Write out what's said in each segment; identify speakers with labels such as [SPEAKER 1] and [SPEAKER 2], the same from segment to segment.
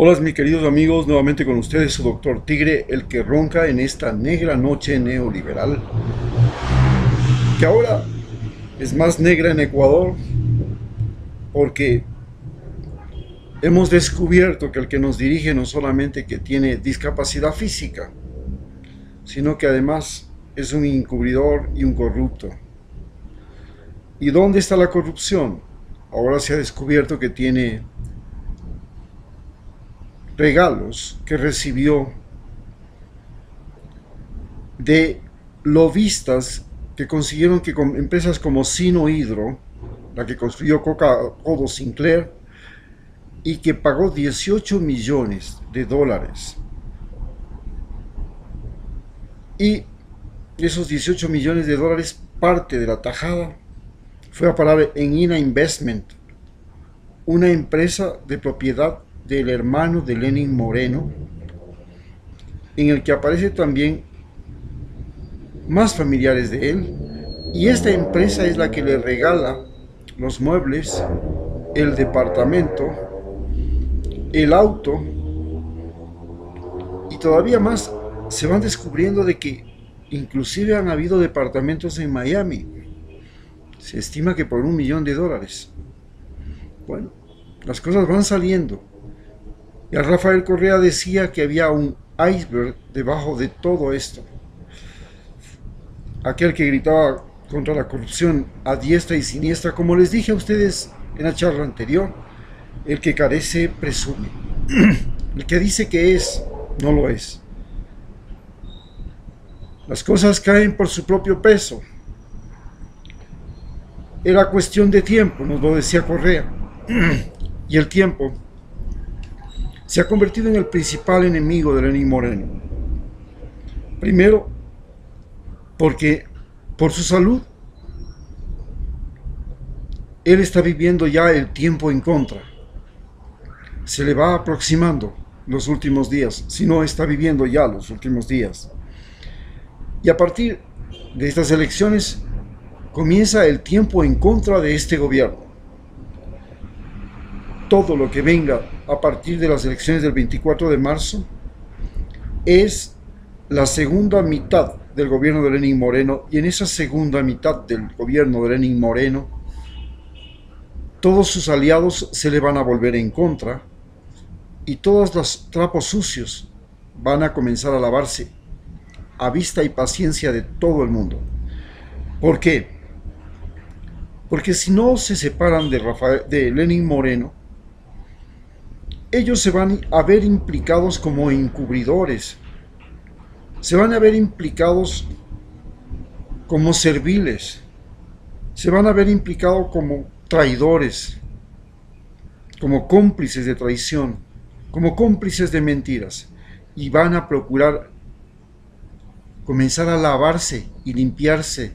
[SPEAKER 1] Hola mis queridos amigos, nuevamente con ustedes su doctor Tigre, el que ronca en esta negra noche neoliberal, que ahora es más negra en Ecuador porque hemos descubierto que el que nos dirige no solamente que tiene discapacidad física, sino que además es un encubridor y un corrupto. ¿Y dónde está la corrupción? Ahora se ha descubierto que tiene regalos que recibió de lobistas que consiguieron que con empresas como Sino Hydro, la que construyó Coca-Cola Sinclair, y que pagó 18 millones de dólares. Y esos 18 millones de dólares, parte de la tajada, fue a parar en INA Investment, una empresa de propiedad del hermano de Lenin Moreno, en el que aparece también más familiares de él, y esta empresa es la que le regala los muebles, el departamento, el auto, y todavía más se van descubriendo de que inclusive han habido departamentos en Miami. Se estima que por $1 millón. Bueno, las cosas van saliendo. Y a Rafael Correa decía que había un iceberg debajo de todo esto. Aquel que gritaba contra la corrupción a diestra y siniestra, como les dije a ustedes en la charla anterior, el que carece presume. El que dice que es, no lo es. Las cosas caen por su propio peso. Era cuestión de tiempo, nos lo decía Correa. Y el tiempo se ha convertido en el principal enemigo de Lenín Moreno. Primero, porque por su salud, él está viviendo ya el tiempo en contra. Se le va aproximando los últimos días, si no está viviendo ya los últimos días. Y a partir de estas elecciones comienza el tiempo en contra de este gobierno. Todo lo que venga a partir de las elecciones del 24 de marzo es la segunda mitad del gobierno de Lenín Moreno, y en esa segunda mitad del gobierno de Lenín Moreno todos sus aliados se le van a volver en contra y todos los trapos sucios van a comenzar a lavarse a vista y paciencia de todo el mundo. ¿Por qué? Porque si no se separan de Lenín Moreno, ellos se van a ver implicados como encubridores, se van a ver implicados como serviles, se van a ver implicados como traidores, como cómplices de traición, como cómplices de mentiras, y van a procurar comenzar a lavarse y limpiarse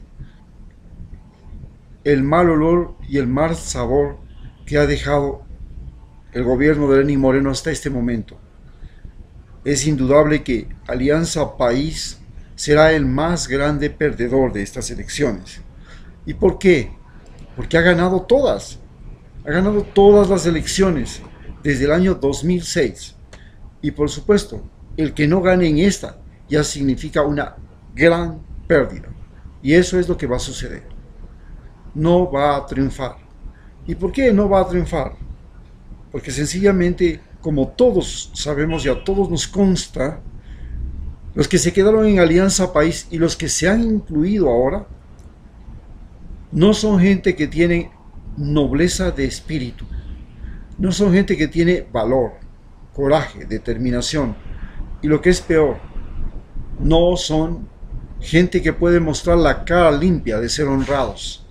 [SPEAKER 1] el mal olor y el mal sabor que ha dejado el gobierno de Lenín Moreno hasta este momento. Es indudable que Alianza País será el más grande perdedor de estas elecciones. ¿Y por qué? Porque ha ganado todas las elecciones desde el año 2006. Y por supuesto, el que no gane en esta ya significa una gran pérdida. Y eso es lo que va a suceder. No va a triunfar. ¿Y por qué no va a triunfar? Porque sencillamente, como todos sabemos y a todos nos consta, los que se quedaron en Alianza País y los que se han incluido ahora, no son gente que tiene nobleza de espíritu, no son gente que tiene valor, coraje, determinación, y lo que es peor, no son gente que puede mostrar la cara limpia de ser honrados.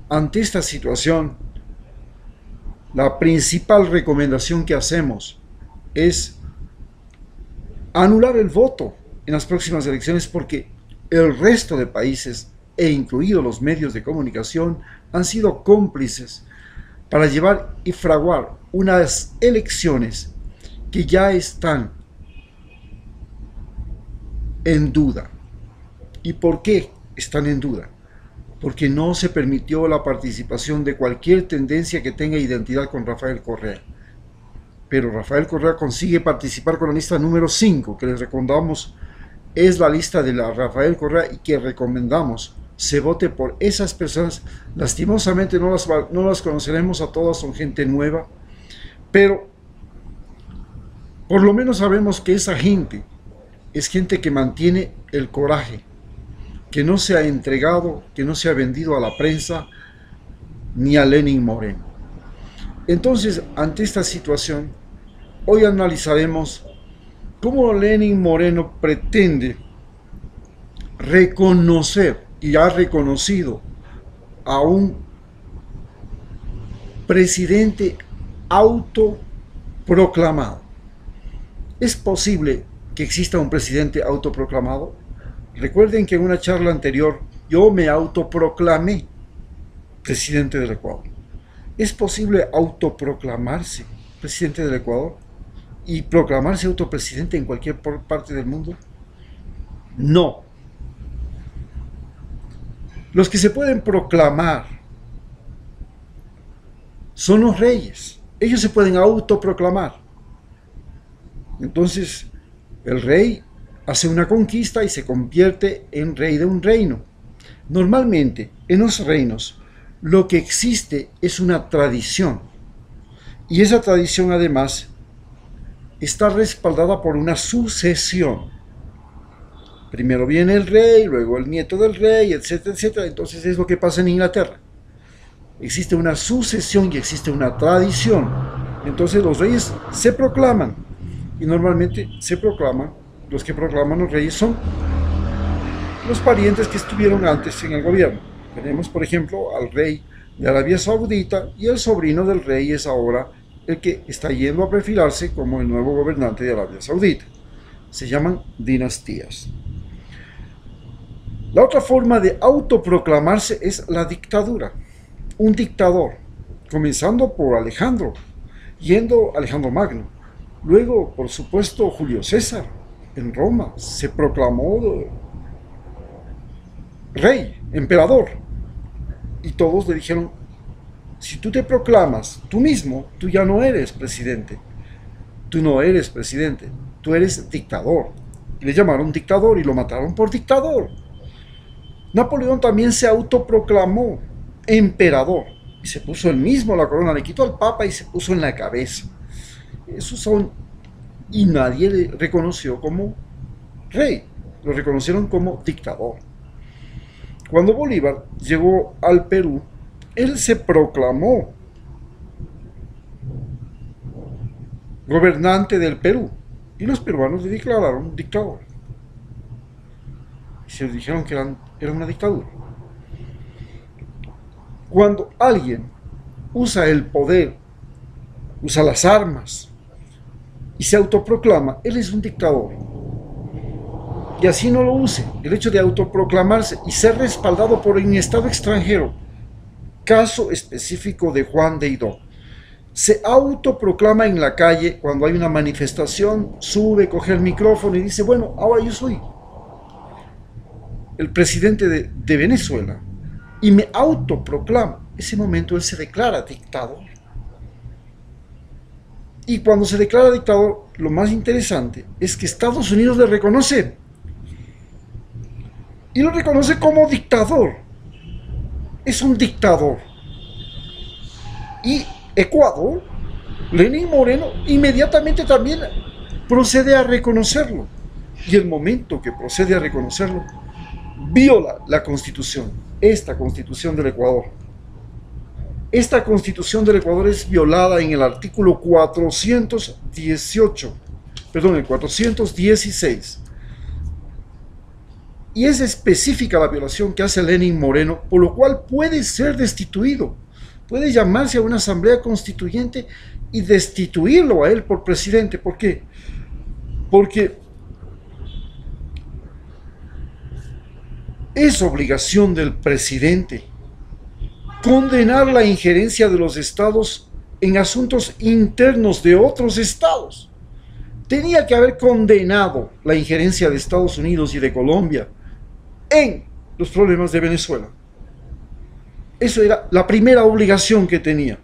[SPEAKER 1] Ante esta situación, la principal recomendación que hacemos es anular el voto en las próximas elecciones, porque el resto de países, e incluidos los medios de comunicación, han sido cómplices para llevar y fraguar unas elecciones que ya están en duda. ¿Y por qué están en duda? Porque no se permitió la participación de cualquier tendencia que tenga identidad con Rafael Correa. pero Rafael Correa consigue participar con la lista número 5, que les recomendamos, es la lista de la Rafael Correa y que recomendamos se vote por esas personas. Lastimosamente no las conoceremos a todas, son gente nueva, pero por lo menos sabemos que esa gente es gente que mantiene el coraje, que no se ha entregado, que no se ha vendido a la prensa ni a Lenín Moreno. Entonces, ante esta situación, hoy analizaremos cómo Lenín Moreno pretende reconocer y ha reconocido a un presidente autoproclamado. ¿Es posible que exista un presidente autoproclamado? Recuerden que en una charla anterior yo me autoproclamé presidente del Ecuador. ¿Es posible autoproclamarse presidente del Ecuador y proclamarse autopresidente en cualquier parte del mundo? No. Los que se pueden proclamar son los reyes. Ellos se pueden autoproclamar. Entonces, el rey hace una conquista y se convierte en rey de un reino. Normalmente, en los reinos, lo que existe es una tradición. Y esa tradición, además, está respaldada por una sucesión. Primero viene el rey, luego el nieto del rey, etcétera, etcétera. Entonces es lo que pasa en Inglaterra. Existe una sucesión y existe una tradición. Entonces los reyes se proclaman. Y normalmente se proclaman, los que proclaman los reyes son los parientes que estuvieron antes en el gobierno. Tenemos, por ejemplo, al rey de Arabia Saudita y el sobrino del rey es ahora el que está yendo a perfilarse como el nuevo gobernante de Arabia Saudita. Se llaman dinastías. La otra forma de autoproclamarse es la dictadura. Un dictador, comenzando por Alejandro Magno. Luego, por supuesto, Julio César en Roma se proclamó rey, emperador. Y todos le dijeron, si tú te proclamas tú mismo, tú ya no eres presidente. Tú no eres presidente, tú eres dictador. Y le llamaron dictador y lo mataron por dictador. Napoleón también se autoproclamó emperador y se puso él mismo la corona, le quitó al papa y se puso en la cabeza. Esos son, y nadie le reconoció como rey, lo reconocieron como dictador. Cuando Bolívar llegó al Perú, él se proclamó gobernante del Perú y los peruanos le declararon dictador. Y se dijeron que era una dictadura. Cuando alguien usa el poder, usa las armas y se autoproclama, él es un dictador. Y así no lo use. El hecho de autoproclamarse y ser respaldado por un Estado extranjero, caso específico de Juan de Hidó, se autoproclama en la calle cuando hay una manifestación, sube, coge el micrófono y dice, bueno, ahora yo soy el presidente de Venezuela y me autoproclama. Ese momento él se declara dictador. Y cuando se declara dictador, lo más interesante es que Estados Unidos le reconoce. Y lo reconoce como dictador. Es un dictador. Y Ecuador, Lenín Moreno, inmediatamente también procede a reconocerlo. Y el momento que procede a reconocerlo, viola la Constitución, esta Constitución del Ecuador. Esta Constitución del Ecuador es violada en el artículo 416. Y es específica la violación que hace Lenín Moreno, por lo cual puede ser destituido. Puede llamarse a una asamblea constituyente y destituirlo a él por presidente. ¿Por qué? Porque es obligación del presidente condenar la injerencia de los estados en asuntos internos de otros estados. Tenía que haber condenado la injerencia de Estados Unidos y de Colombia en los problemas de Venezuela. Eso era la primera obligación que tenía.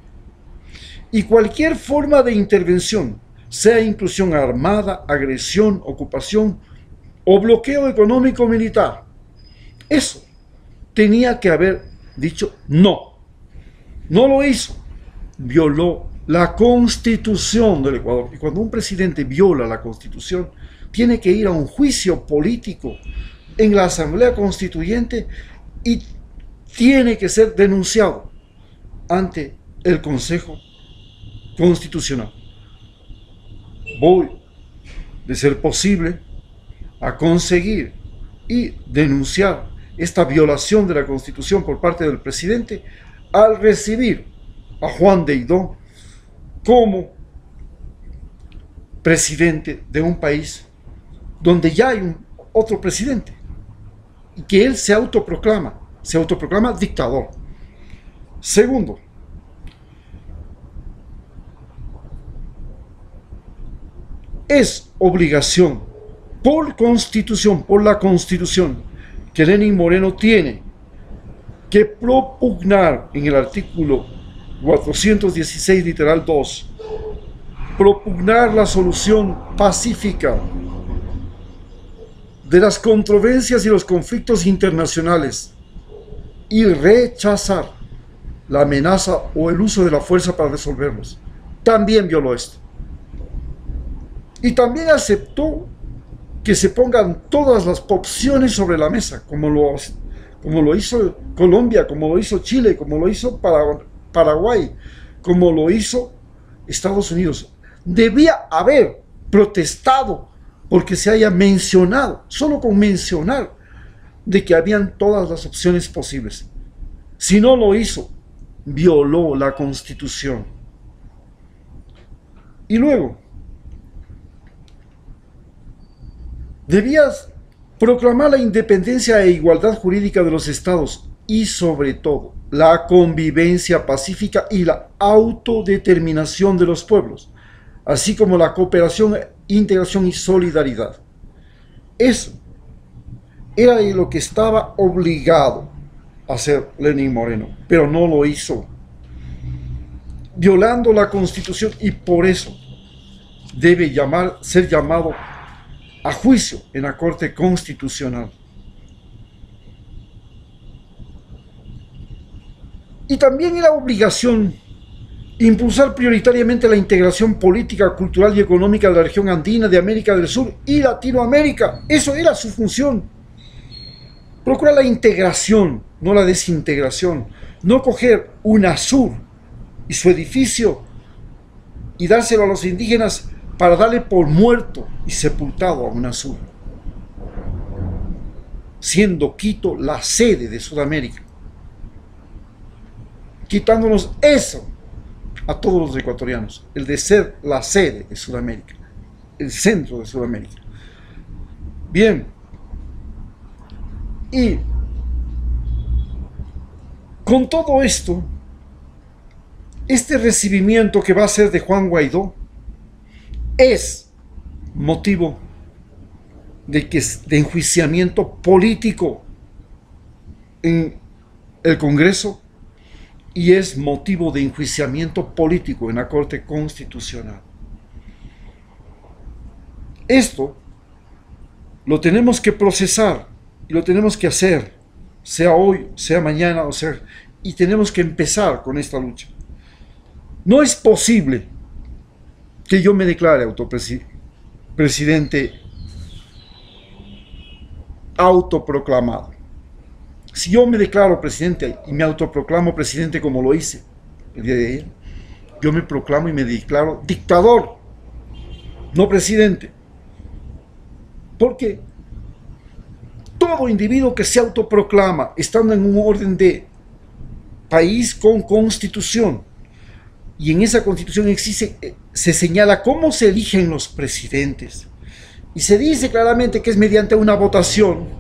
[SPEAKER 1] y cualquier forma de intervención, sea inclusión armada, agresión, ocupación o bloqueo económico militar. Eso tenía que haber dicho no. No lo hizo. Violó la Constitución del Ecuador. Y cuando un presidente viola la Constitución, tiene que ir a un juicio político en la Asamblea Constituyente y tiene que ser denunciado ante el Consejo Constitucional. Voy, de ser posible, a conseguir y denunciar esta violación de la Constitución por parte del presidente al recibir a Juan Guaidó como presidente de un país donde ya hay otro presidente y que él se autoproclama dictador. Segundo, es obligación por Constitución, por la Constitución, que Lenín Moreno tiene que propugnar en el artículo 416, literal 2, propugnar la solución pacífica de las controversias y los conflictos internacionales y rechazar la amenaza o el uso de la fuerza para resolverlos. También violó esto. Y también aceptó que se pongan todas las opciones sobre la mesa, como lo hizo Colombia, como lo hizo Chile, como lo hizo Paraguay, como lo hizo Estados Unidos. Debía haber protestado porque se haya mencionado, solo con mencionar, de que habían todas las opciones posibles. Si no lo hizo, violó la Constitución. Y luego, debías proclamar la independencia e igualdad jurídica de los estados y, sobre todo, la convivencia pacífica y la autodeterminación de los pueblos, así como la cooperación, integración y solidaridad. Eso era de lo que estaba obligado a hacer Lenín Moreno, pero no lo hizo, violando la Constitución, y por eso debe ser llamado a juicio en la Corte Constitucional. Y también era obligación impulsar prioritariamente la integración política, cultural y económica de la región andina, de América del Sur y Latinoamérica. Eso era su función. Procurar la integración, no la desintegración. No coger UNASUR y su edificio y dárselo a los indígenas para darle por muerto y sepultado a UNASUR, siendo Quito la sede de Sudamérica, quitándonos eso a todos los ecuatorianos, el de ser la sede de Sudamérica, el centro de Sudamérica. Bien, y con todo esto, este recibimiento que va a ser de Juan Guaidó es motivo de enjuiciamiento político en el Congreso y es motivo de enjuiciamiento político en la Corte Constitucional. Esto lo tenemos que procesar y lo tenemos que hacer, sea hoy, sea mañana, y tenemos que empezar con esta lucha. No es posible que yo me declare presidente autoproclamado. Si yo me declaro presidente y me autoproclamo presidente como lo hice el día de ayer, yo me proclamo y me declaro dictador, no presidente. Porque todo individuo que se autoproclama, estando en un orden de país con constitución, y en esa constitución se señala cómo se eligen los presidentes, y se dice claramente que es mediante una votación,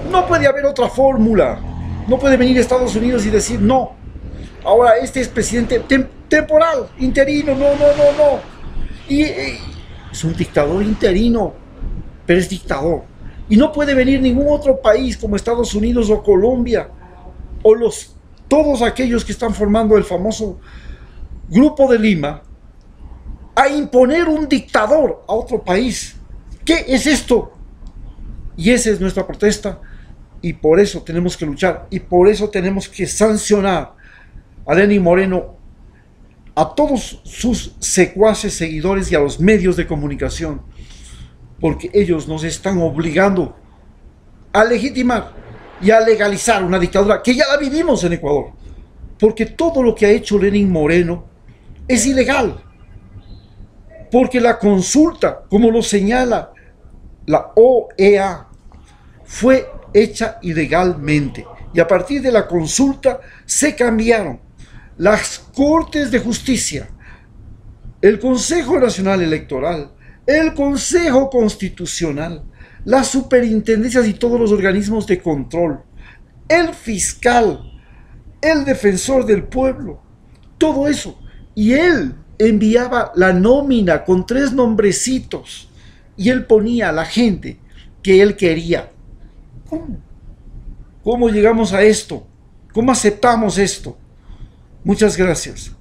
[SPEAKER 1] no puede haber otra fórmula. No puede venir a Estados Unidos y decir no, ahora este es presidente temporal, interino, no. Y es un dictador interino, pero es dictador. Y no puede venir ningún otro país como Estados Unidos o Colombia o todos aquellos que están formando el famoso Grupo de Lima a imponer un dictador a otro país. ¿Qué es esto? Y esa es nuestra protesta, y por eso tenemos que luchar, y por eso tenemos que sancionar a Lenín Moreno, a todos sus secuaces, seguidores y a los medios de comunicación, porque ellos nos están obligando a legitimar y a legalizar una dictadura que ya la vivimos en Ecuador, porque todo lo que ha hecho Lenín Moreno es ilegal, porque la consulta, como lo señala la OEA, fue hecha ilegalmente, y a partir de la consulta se cambiaron las Cortes de Justicia, el Consejo Nacional Electoral, el Consejo Constitucional, las superintendencias y todos los organismos de control, el fiscal, el defensor del pueblo, todo eso. Y él enviaba la nómina con 3 nombrecitos y él ponía a la gente que él quería. ¿Cómo? ¿Cómo llegamos a esto? ¿Cómo aceptamos esto? Muchas gracias.